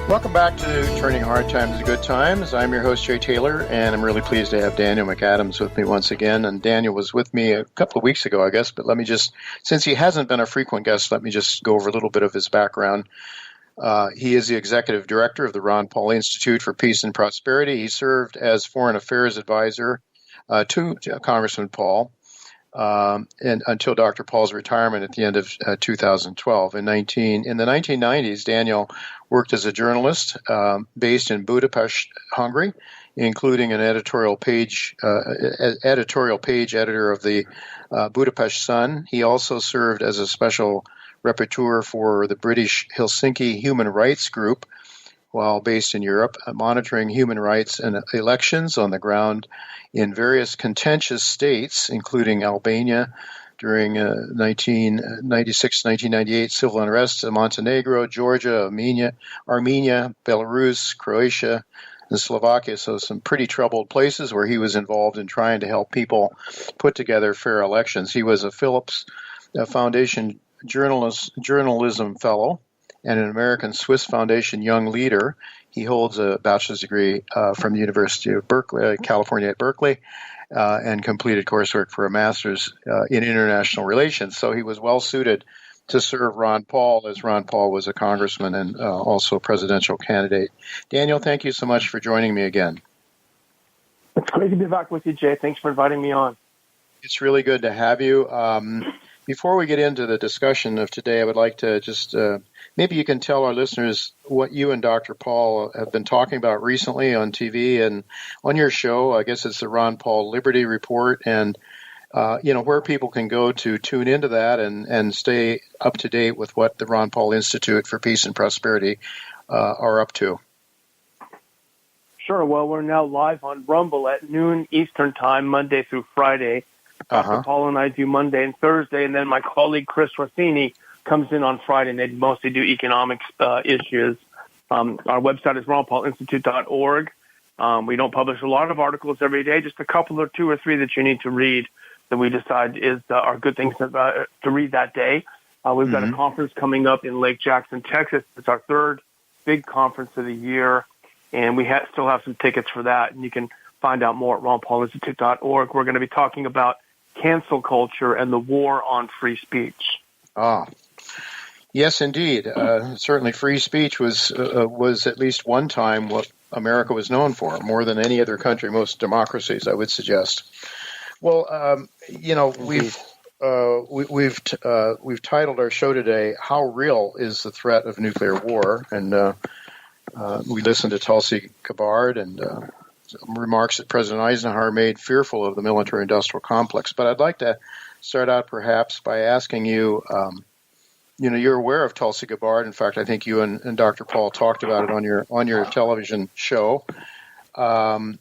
Welcome back to Turning Hard Times to Good Times. I'm your host, Jay Taylor, and I'm really pleased to have Daniel McAdams with me once again. And Daniel was with me a couple of weeks ago, I guess, but let me just, since he hasn't been a frequent guest, let me just go over a little bit of his background. He is the executive director of the Ron Paul Institute for Peace and Prosperity. He served as foreign affairs advisor to Congressman Paul and until Dr. Paul's retirement at the end of 2012. In the 1990s, Daniel worked as a journalist based in Budapest, Hungary, including an editorial page editor of the Budapest Sun. He also served as a special rapporteur for the British Helsinki Human Rights Group while based in Europe, monitoring human rights and elections on the ground in various contentious states, including Albania during 1996-1998 civil unrest, Montenegro, Georgia, Armenia, Belarus, Croatia, and Slovakia. So some pretty troubled places where he was involved in trying to help people put together fair elections. He was a Phillips Foundation journalism fellow and an American Swiss Foundation Young Leader. He holds a bachelor's degree from the University of Berkeley, California at Berkeley, and completed coursework for a master's in international relations. So he was well suited to serve Ron Paul, as Ron Paul was a congressman and also a presidential candidate. Daniel, thank you so much for joining me again. It's great to be back with you, Jay. Thanks for inviting me on. It's really good to have you. Before we get into the discussion of today, I would like to just maybe you can tell our listeners what you and Dr. Paul have been talking about recently on TV and on your show. I guess it's the Ron Paul Liberty Report, and where people can go to tune into that and stay up to date with what the Ron Paul Institute for Peace and Prosperity are up to. Sure. Well, we're now live on Rumble at noon Eastern Time, Monday through Friday. Dr. Paul and I do Monday and Thursday, and then my colleague Chris Rossini comes in on Friday, and they mostly do economics issues. Our website is ronpaulinstitute.org. We don't publish a lot of articles every day, just a couple or two or three that you need to read that we decide are good things to read that day. We've got a conference coming up in Lake Jackson, Texas. It's our third big conference of the year, and we still have some tickets for that, and you can find out more at ronpaulinstitute.org. We're going to be talking about cancel culture and the war on free speech. Yes, indeed. Certainly free speech was at least one time what America was known for, more than any other country, most democracies, I would suggest. Well, we've titled our show today, How Real is the Threat of Nuclear War? And we listened to Tulsi Gabbard and remarks that President Eisenhower made fearful of the military-industrial complex. But I'd like to start out perhaps by asking you, you're aware of Tulsi Gabbard. In fact, I think you and Dr. Paul talked about it on your television show. To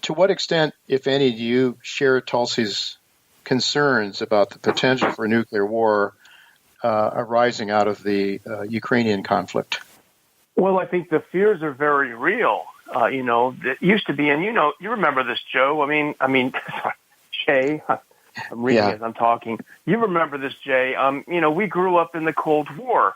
what extent, if any, do you share Tulsi's concerns about the potential for nuclear war arising out of the Ukrainian conflict? Well, I think the fears are very real. It used to be, and you remember this, Joe. I mean, Jay, I'm reading as I'm talking. You remember this, Jay. We grew up in the Cold War.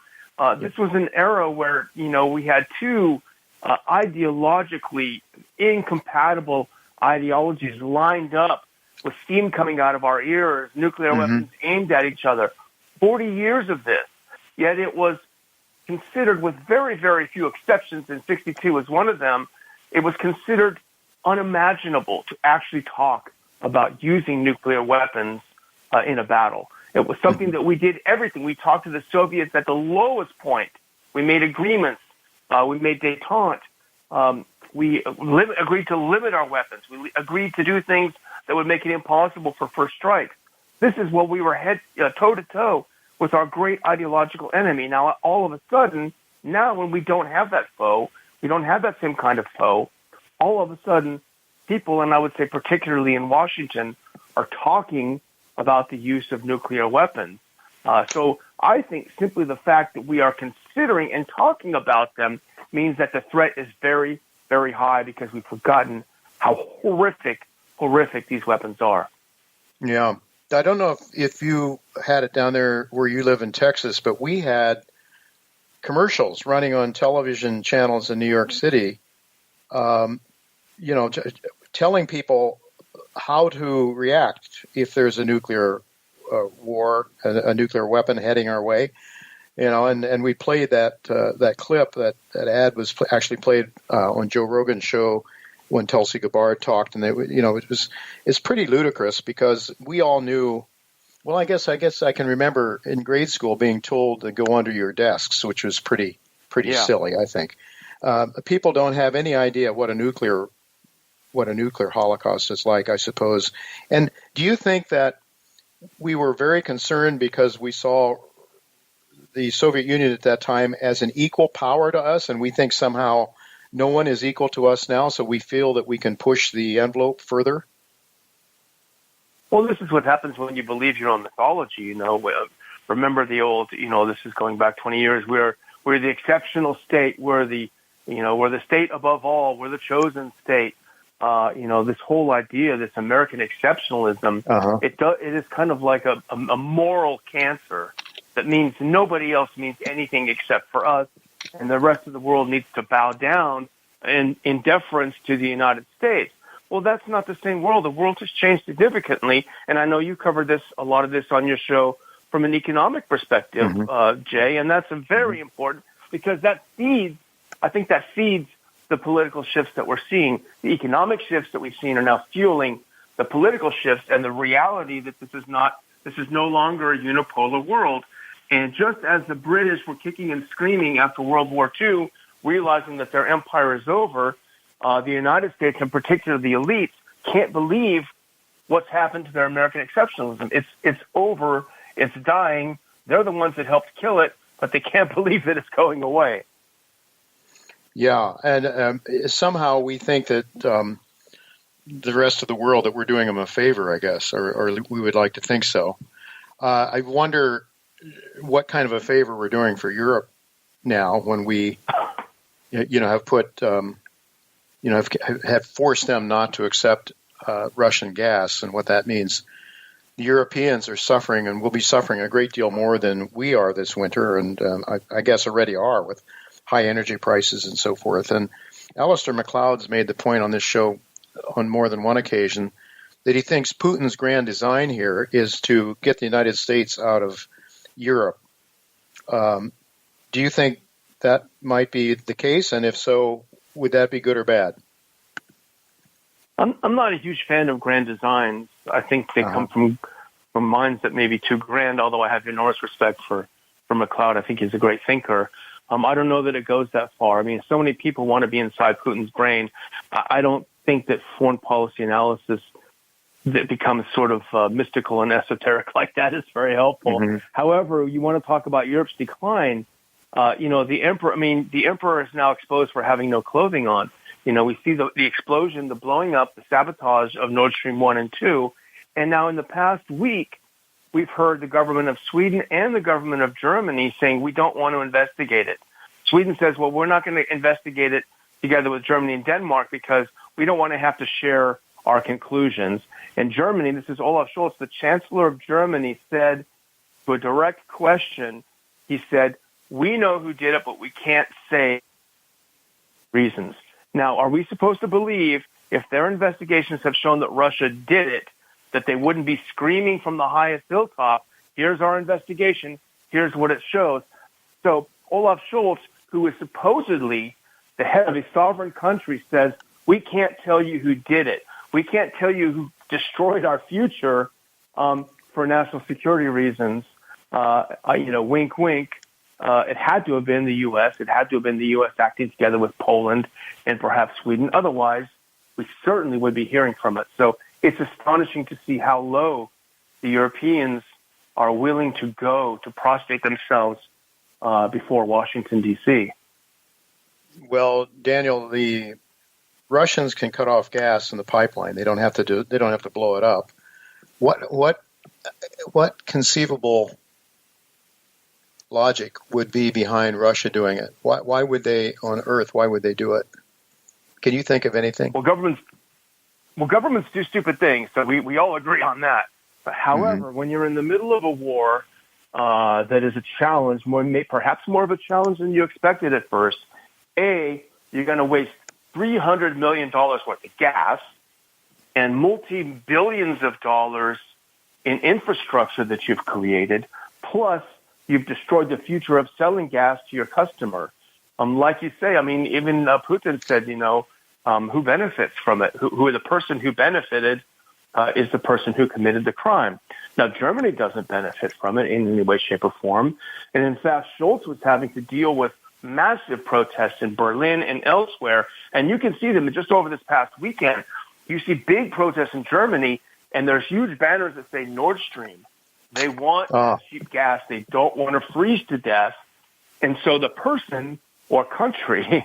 This was an era where, we had two ideologically incompatible ideologies lined up with steam coming out of our ears, nuclear weapons aimed at each other. 40 years of this. Yet it was considered, with very, very few exceptions, and 62 was one of them, it was considered unimaginable to actually talk about using nuclear weapons in a battle. It was something that we did everything. We talked to the Soviets at the lowest point. We made agreements. We made détente. We agreed to limit our weapons. We agreed to do things that would make it impossible for first strikes. This is what we were toe-to-toe with our great ideological enemy. Now, all of a sudden, now when we don't have that foe, we don't have that same kind of foe, all of a sudden, people, and I would say particularly in Washington, are talking about the use of nuclear weapons. So I think simply the fact that we are considering and talking about them means that the threat is very, very high, because we've forgotten how horrific these weapons are. Yeah. I don't know if you had it down there where you live in Texas, but we had commercials running on television channels in New York City, telling people how to react if there's a nuclear war, a nuclear weapon heading our way. And we played that clip. That ad was actually played on Joe Rogan's show when Tulsi Gabbard talked, and it's pretty ludicrous because we all knew. Well, I guess I can remember in grade school being told to go under your desks, which was pretty silly. I think people don't have any idea what a nuclear holocaust is like, I suppose. And do you think that we were very concerned because we saw the Soviet Union at that time as an equal power to us, and we think somehow no one is equal to us now, so we feel that we can push the envelope further? Well, this is what happens when you believe your own mythology. Remember the old. This is going back 20 years. We're the exceptional state. We're the state above all. We're the chosen state. This whole idea, this American exceptionalism, it is kind of like a moral cancer that means nobody else means anything except for us, and the rest of the world needs to bow down in deference to the United States. Well, that's not the same world. The world has changed significantly, and I know you covered a lot of this on your show from an economic perspective, Jay, and that's very important because that feeds the political shifts that we're seeing. The economic shifts that we've seen are now fueling the political shifts and the reality that this is no longer a unipolar world. And just as the British were kicking and screaming after World War II, realizing that their empire is over, the United States, in particular the elites, can't believe what's happened to their American exceptionalism. It's over. It's dying. They're the ones that helped kill it, but they can't believe that it's going away. Yeah, and somehow we think that the rest of the world, that we're doing them a favor, I guess, or we would like to think so. I wonder what kind of a favor we're doing for Europe now when we, have put, have forced them not to accept Russian gas, and what that means. The Europeans are suffering, and will be suffering a great deal more than we are this winter, and I guess already are with high energy prices and so forth. And Alistair McLeod's made the point on this show on more than one occasion that he thinks Putin's grand design here is to get the United States out of Europe. Do you think that might be the case? And if so, would that be good or bad? I'm not a huge fan of grand designs. I think they come from minds that may be too grand, although I have enormous respect for McLeod. I think he's a great thinker. I don't know that it goes that far. I mean, so many people want to be inside Putin's brain. I don't think that foreign policy analysis that becomes sort of mystical and esoteric like that is very helpful. Mm-hmm. However, you want to talk about Europe's decline. The emperor is now exposed for having no clothing on. We see the explosion, the blowing up, the sabotage of Nord Stream 1 and 2. And now in the past week, we've heard the government of Sweden and the government of Germany saying we don't want to investigate it. Sweden says, well, we're not going to investigate it together with Germany and Denmark because we don't want to have to share our conclusions. And Germany, this is Olaf Scholz, the Chancellor of Germany, said to a direct question, he said, we know who did it, but we can't say reasons. Now, are we supposed to believe if their investigations have shown that Russia did it, that they wouldn't be screaming from the highest hilltop, here's our investigation, here's what it shows? So Olaf Scholz, who is supposedly the head of a sovereign country, says, we can't tell you who did it. We can't tell you who destroyed our future for national security reasons. Wink, wink. It had to have been the U.S. It had to have been the U.S. acting together with Poland and perhaps Sweden. Otherwise, we certainly would be hearing from it. So it's astonishing to see how low the Europeans are willing to go to prostrate themselves before Washington, D.C. Well, Daniel, the Russians can cut off gas in the pipeline. They don't have to blow it up. What conceivable logic would be behind Russia doing it? Why would they do it? Can you think of anything? Well, governments do stupid things, so we all agree on that. But however, when you're in the middle of a war, that is a challenge, perhaps more of a challenge than you expected at first. A, you're going to waste $300 million worth of gas and multi-billions of dollars in infrastructure that you've created, plus you've destroyed the future of selling gas to your customer. Like you say, I mean, even Putin said, who benefits from it? Who the person who benefited is the person who committed the crime. Now, Germany doesn't benefit from it in any way, shape, or form. And in fact, Scholz was having to deal with massive protests in Berlin and elsewhere. And you can see them just over this past weekend. You see big protests in Germany, and there's huge banners that say Nord Stream. They want cheap gas. They don't want to freeze to death. And so the person or country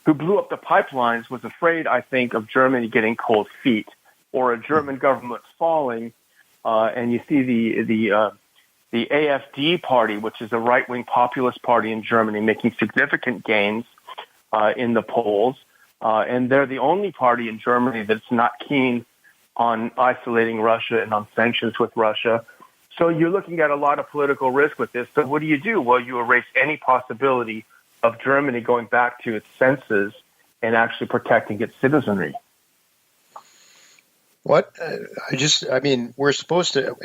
who blew up the pipelines was afraid, I think, of Germany getting cold feet or a German government falling. And you see the AfD party, which is a right-wing populist party in Germany, making significant gains in the polls. And they're the only party in Germany that's not keen on isolating Russia and on sanctions with Russia. So you're looking at a lot of political risk with this. So what do? Well, you erase any possibility of Germany going back to its senses and actually protecting its citizenry. We're supposed to,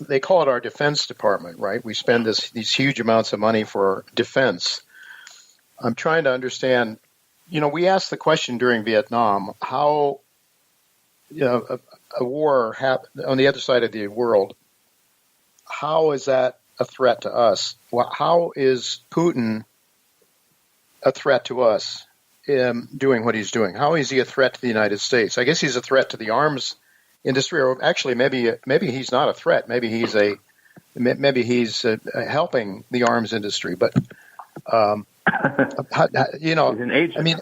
they call it our Defense Department, right? We spend these huge amounts of money for defense. I'm trying to understand, we asked the question during Vietnam, how a war on the other side of the world, how is that a threat to us? How is Putin a threat to us doing what he's doing? How is he a threat to the United States? I guess he's a threat to the arms industry, or actually maybe he's not a threat. Maybe he's helping the arms industry. But he's an agent. I mean,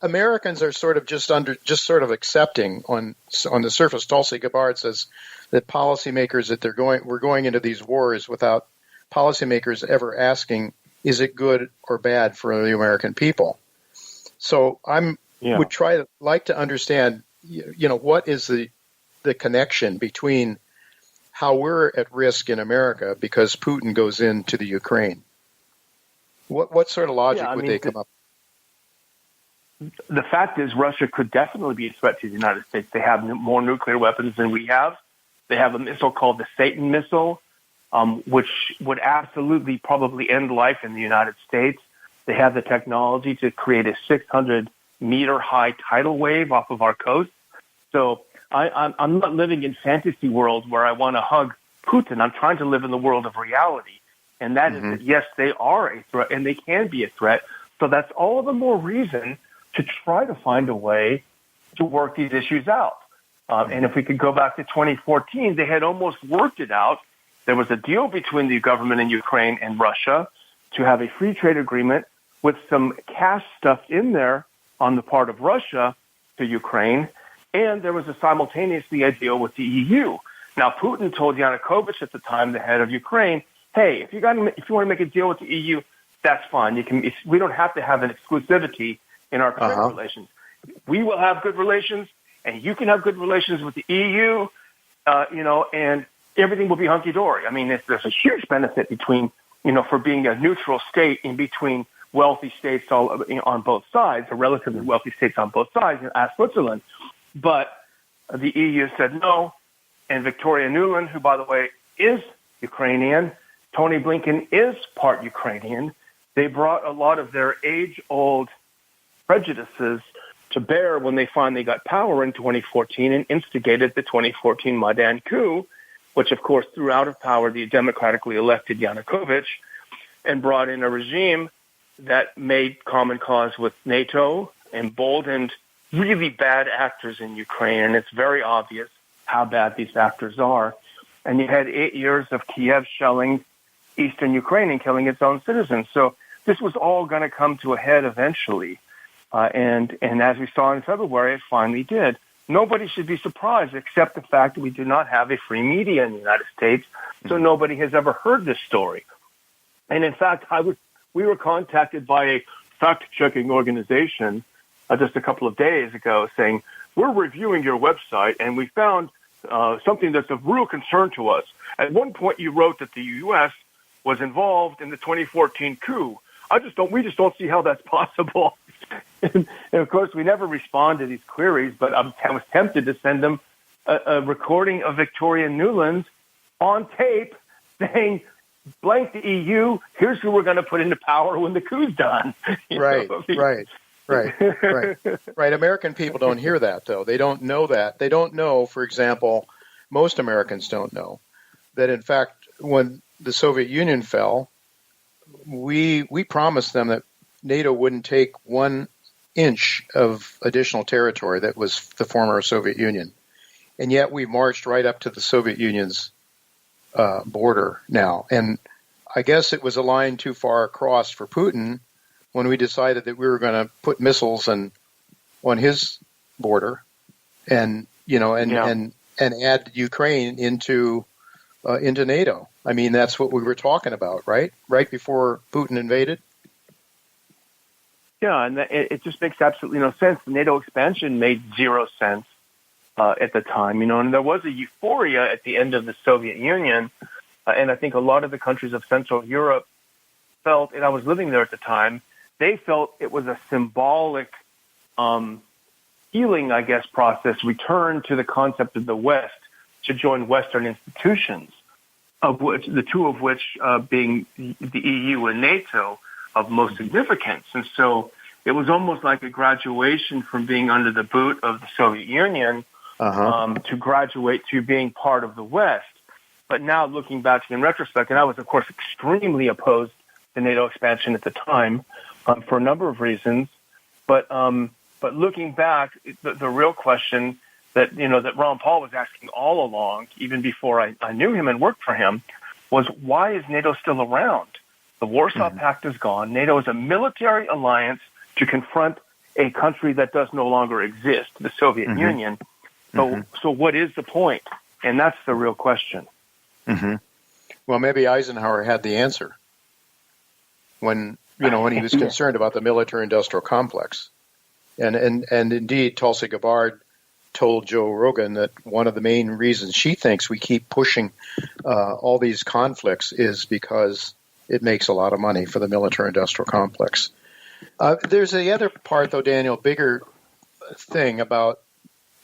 Americans are sort of accepting on the surface. Tulsi Gabbard says that policymakers we're going into these wars without policymakers ever asking, is it good or bad for the American people? So would like to understand, what is the connection between how we're at risk in America because Putin goes into the Ukraine? What sort of logic would they come up with? The fact is, Russia could definitely be a threat to the United States. They have more nuclear weapons than we have. They have a missile called the Satan missile, which would absolutely probably end life in the United States. They have the technology to create a 600-meter-high tidal wave off of our coast. So I'm not living in fantasy world where I want to hug Putin. I'm trying to live in the world of reality. And that is that, yes, they are a threat, and they can be a threat. So that's all the more reason to try to find a way to work these issues out. And if we could go back to 2014, they had almost worked it out. There was a deal between the government in Ukraine and Russia to have a free trade agreement with some cash stuffed in there on the part of Russia to Ukraine. And there was simultaneously a deal with the EU. Now, Putin told Yanukovych at the time, the head of Ukraine, hey, if you want to make a deal with the EU, that's fine. We don't have to have an exclusivity in our trade relations. We will have good relations, and you can have good relations with the EU, and everything will be hunky-dory. I mean, there's a huge benefit between, for being a neutral state in between wealthy states on both sides, or relatively wealthy states on both sides, as Switzerland. But the EU said no, and Victoria Nuland, who, by the way, is Ukrainian, Tony Blinken is part Ukrainian. They brought a lot of their age-old prejudices to bear when they finally got power in 2014 and instigated the 2014 Maidan coup, which, of course, threw out of power the democratically elected Yanukovych and brought in a regime that made common cause with NATO, emboldened really bad actors in Ukraine, and it's very obvious how bad these actors are. And you had 8 years of Kiev shelling eastern Ukraine and killing its own citizens. So this was all going to come to a head eventually. And as we saw in February, it finally did. Nobody should be surprised except the fact that we do not have a free media in the United States, so nobody has ever heard this story. And in fact, we were contacted by a fact-checking organization just a couple of days ago saying, we're reviewing your website, and we found something that's of real concern to us. At one point, you wrote that the U.S. was involved in the 2014 coup. We just don't see how that's possible. And of course, we never respond to these queries, but I was tempted to send them a recording of Victoria Nuland on tape saying, blank the EU, here's who we're going to put into power when the coup's done. Right. American people don't hear that, though. They don't know that. They don't know, for example, most Americans don't know that, in fact, when the Soviet Union fell, we promised them that NATO wouldn't take 1 inch of additional territory that was the former Soviet Union. And yet we marched right up to the Soviet Union's border now. And I guess it was a line too far across for Putin when we decided that we were going to put missiles on his border and add Ukraine into NATO. I mean, that's what we were talking about, right? Right before Putin invaded. Yeah, and it just makes absolutely no sense. The NATO expansion made zero sense at the time, and there was a euphoria at the end of the Soviet Union, and I think a lot of the countries of Central Europe felt, and I was living there at the time, they felt it was a symbolic healing, I guess, process, return to the concept of the West to join Western institutions, of which the two of which being the EU and NATO of most significance. And so it was almost like a graduation from being under the boot of the Soviet Union to graduate to being part of the West. But now looking back in retrospect, and I was, of course, extremely opposed to NATO expansion at the time for a number of reasons. But looking back, the real question that Ron Paul was asking all along, even before I knew him and worked for him, was why is NATO still around? The Warsaw Pact is gone. NATO is a military alliance to confront a country that does no longer exist, the Soviet Union. So what is the point? And that's the real question. Well, maybe Eisenhower had the answer when he was concerned about the military-industrial complex. And indeed, Tulsi Gabbard told Joe Rogan that one of the main reasons she thinks we keep pushing all these conflicts is because it makes a lot of money for the military-industrial complex. There's the other part, though, Daniel, bigger thing about,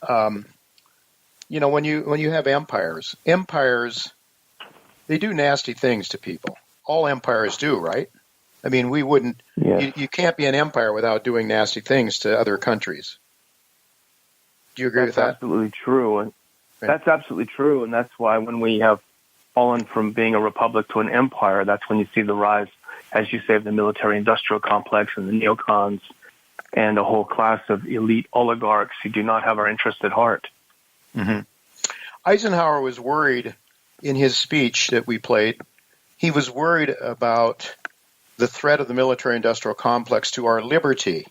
when you have empires, they do nasty things to people. All empires do, right? I mean, we wouldn't, you can't be an empire without doing nasty things to other countries. Do you agree with that? That's absolutely true. And that's absolutely true. And that's why when we have fallen from being a republic to an empire, that's when you see the rise, as you say, of the military-industrial complex and the neocons and a whole class of elite oligarchs who do not have our interest at heart. Eisenhower was worried in his speech that we played. He was worried about the threat of the military-industrial complex to our liberty.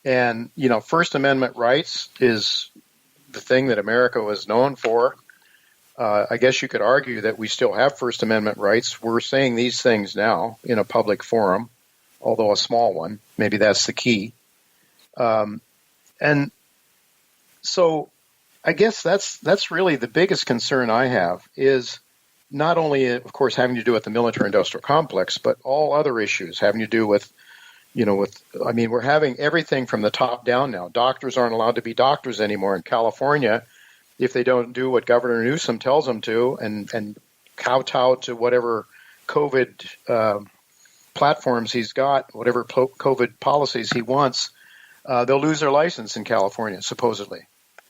And, First Amendment rights is the thing that America was known for. I guess you could argue that we still have First Amendment rights. We're saying these things now in a public forum, although a small one. Maybe that's the key. And so I guess that's really the biggest concern I have is not only, of course, having to do with the military-industrial complex, but all other issues having to do with, we're having everything from the top down now. Doctors aren't allowed to be doctors anymore in California if they don't do what Governor Newsom tells them to and kowtow to whatever COVID platforms he's got, whatever COVID policies he wants, they'll lose their license in California, supposedly.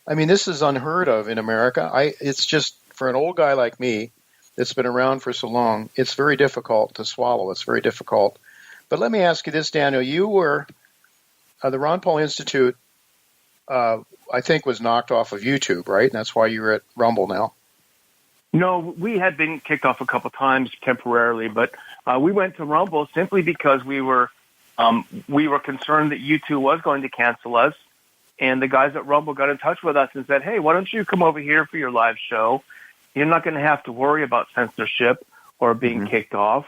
I mean, this is unheard of in America. It's just, for an old guy like me that's been around for so long, it's very difficult to swallow. It's very difficult. But let me ask you this, Daniel. You were, the Ron Paul Institute, I think, was knocked off of YouTube, right? And that's why you're at Rumble now. No, we had been kicked off a couple times temporarily, but we went to Rumble simply because we were concerned that YouTube was going to cancel us. And the guys at Rumble got in touch with us and said, hey, why don't you come over here for your live show? You're not going to have to worry about censorship or being kicked off.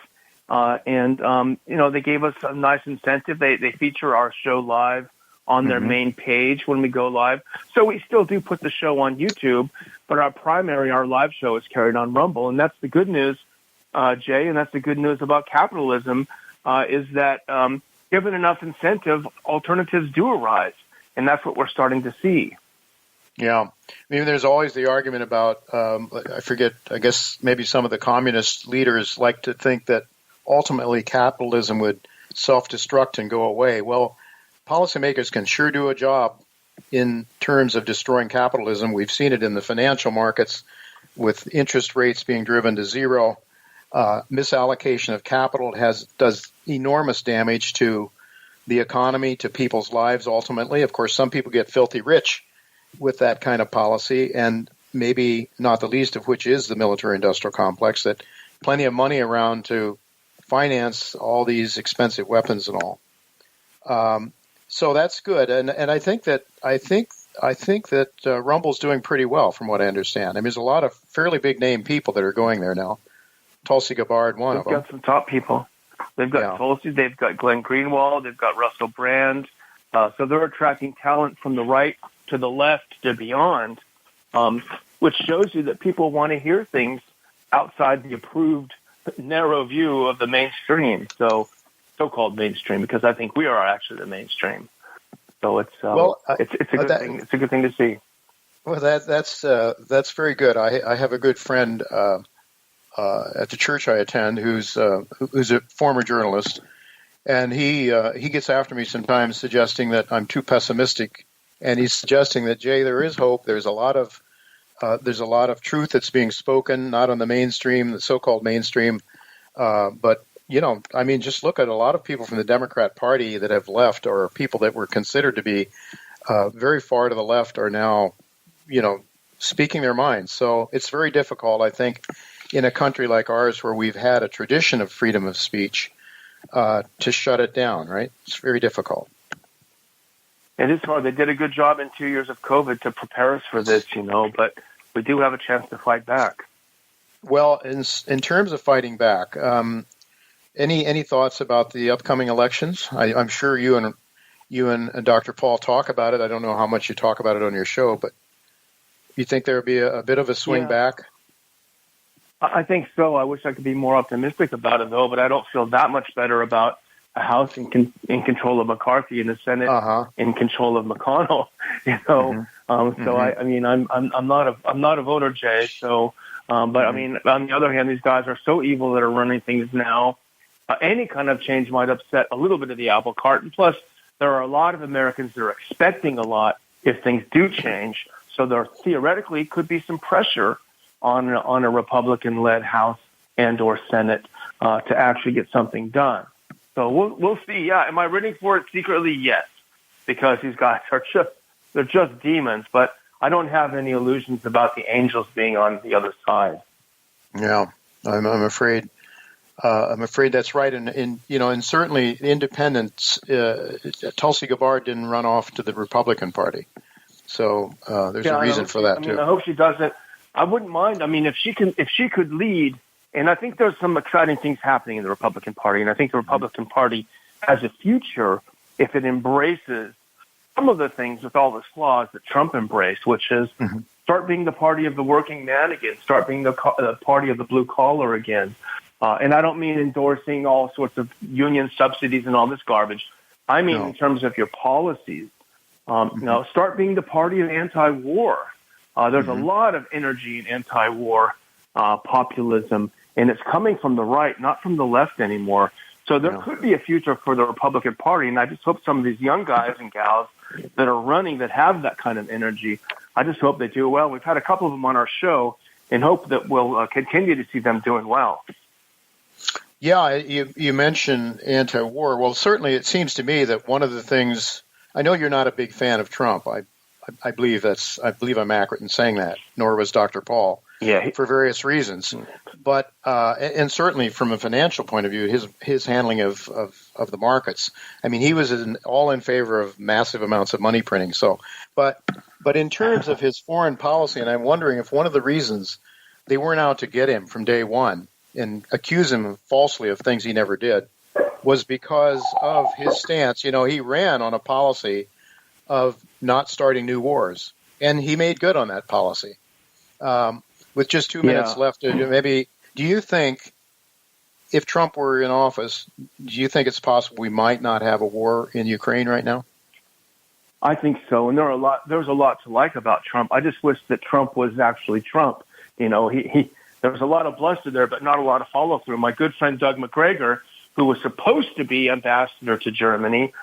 And they gave us a nice incentive. They feature our show live on their main page when we go live. So we still do put the show on YouTube, but our live show is carried on Rumble. And that's the good news, Jay, and that's the good news about capitalism, is that given enough incentive, alternatives do arise. And that's what we're starting to see. Yeah. I mean, there's always the argument about, I guess maybe some of the communist leaders like to think that ultimately capitalism would self-destruct and go away. Well, policymakers can sure do a job in terms of destroying capitalism. We've seen it in the financial markets with interest rates being driven to zero. Misallocation of capital does enormous damage to the economy, to people's lives ultimately. Of course, some people get filthy rich with that kind of policy, and maybe not the least of which is the military-industrial complex, that plenty of money around to finance all these expensive weapons and all. So that's good, and I think that Rumble's doing pretty well, from what I understand. I mean, there's a lot of fairly big name people that are going there now. Tulsi Gabbard, one of them. They've got some top people. They've got Tulsi, they've got Glenn Greenwald, they've got Russell Brand. So they're attracting talent from the right to the left to beyond, which shows you that people want to hear things outside the approved narrow view of the mainstream. So-called mainstream, because I think we are actually the mainstream. So it's a good thing. It's a good thing to see. Well, that's very good. I have a good friend at the church I attend who's a former journalist, and he gets after me sometimes, suggesting that I'm too pessimistic, and he's suggesting that, Jay, there is hope. There's a lot of truth that's being spoken, not on the mainstream, the so-called mainstream, but I mean, just look at a lot of people from the Democrat Party that have left, or people that were considered to be very far to the left, are now, speaking their minds. So it's very difficult, I think, in a country like ours where we've had a tradition of freedom of speech, to shut it down, right? It's very difficult. It is hard. They did a good job in 2 years of COVID to prepare us for this, but we do have a chance to fight back. Well, in terms of fighting back, any thoughts about the upcoming elections? I'm sure you and Dr. Paul talk about it. I don't know how much you talk about it on your show, but you think there would be a bit of a swing back? I think so. I wish I could be more optimistic about it, though, but I don't feel that much better about a House in control of McCarthy and the Senate in control of McConnell. So I mean, I'm not a voter, Jay. So, but I mean, on the other hand, these guys are so evil that are running things now. Any kind of change might upset a little bit of the apple cart, and plus, there are a lot of Americans that are expecting a lot if things do change. So there theoretically could be some pressure on a Republican-led House and/or Senate to actually get something done. So we'll see. Yeah, am I rooting for it secretly? Yes, because these guys are they're just demons. But I don't have any illusions about the angels being on the other side. Yeah, I'm afraid. I'm afraid that's right, and certainly independents. Tulsi Gabbard didn't run off to the Republican Party, so there's a reason for that too. I hope she doesn't. I wouldn't mind. I mean, if she could lead, and I think there's some exciting things happening in the Republican Party, and I think the Republican Party has a future if it embraces some of the things with all the flaws that Trump embraced, which is start being the party of the working man again, start being the party of the blue collar again. And I don't mean endorsing all sorts of union subsidies and all this garbage. I mean in terms of your policies. Start being the party of anti-war. There's a lot of energy in anti-war populism, and it's coming from the right, not from the left anymore. So there could be a future for the Republican Party, and I just hope some of these young guys and gals that are running that have that kind of energy, I just hope they do well. We've had a couple of them on our show and hope that we'll continue to see them doing well. Yeah, you mentioned anti-war. Well, certainly it seems to me that one of the things, I know you're not a big fan of Trump. I believe I'm accurate in saying that, nor was Dr. Paul, for various reasons. But and certainly from a financial point of view, his handling of the markets. I mean, he was all in favor of massive amounts of money printing. So, but in terms of his foreign policy, and I'm wondering if one of the reasons they weren't out to get him from day one and accuse him falsely of things he never did was because of his stance. He ran on a policy of not starting new wars. And he made good on that policy. With just 2 minutes left, maybe, do you think if Trump were in office, do you think it's possible we might not have a war in Ukraine right now? I think so. And there's a lot to like about Trump. I just wish that Trump was actually Trump. You know, there was a lot of bluster there, but not a lot of follow through. My good friend Doug McGregor, who was supposed to be ambassador to Germany,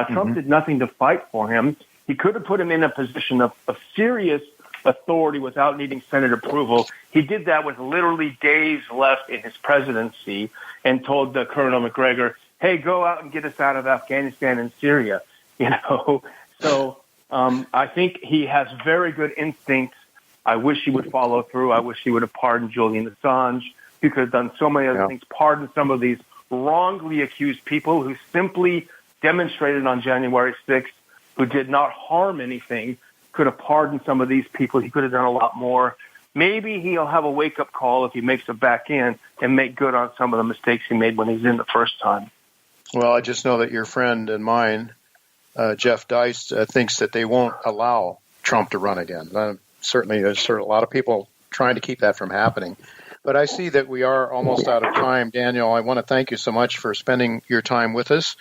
Trump did nothing to fight for him. He could have put him in a position of serious authority without needing Senate approval. He did that with literally days left in his presidency and told Colonel McGregor, hey, go out and get us out of Afghanistan and Syria. You know, so I think he has very good instincts. I wish he would follow through. I wish he would have pardoned Julian Assange. He could have done so many other things, pardoned some of these wrongly accused people who simply demonstrated on January 6th, who did not harm anything. Could have pardoned some of these people. He could have done a lot more. Maybe he'll have a wake-up call if he makes it back in and make good on some of the mistakes he made when he was in the first time. Well, I just know that your friend and mine, Jeff Deist, thinks that they won't allow Trump to run again. Certainly, there's a lot of people trying to keep that from happening. But I see that we are almost out of time. Daniel, I want to thank you so much for spending your time with us.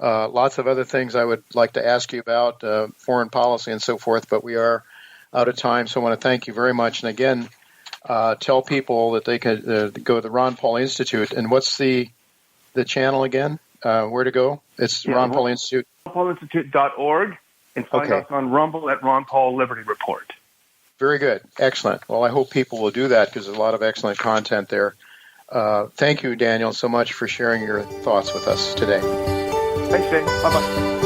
Lots of other things I would like to ask you about, foreign policy and so forth, but we are out of time, so I want to thank you very much. And again, tell people that they could go to the Ron Paul Institute. And what's the channel again? Where to go? It's Ron Paul Institute. RonPaulInstitute.org, and find us on Rumble at Ron Paul Liberty Report. Very good. Excellent. Well, I hope people will do that because there's a lot of excellent content there. Thank you, Daniel, so much for sharing your thoughts with us today. Thanks, Jay. Bye-bye.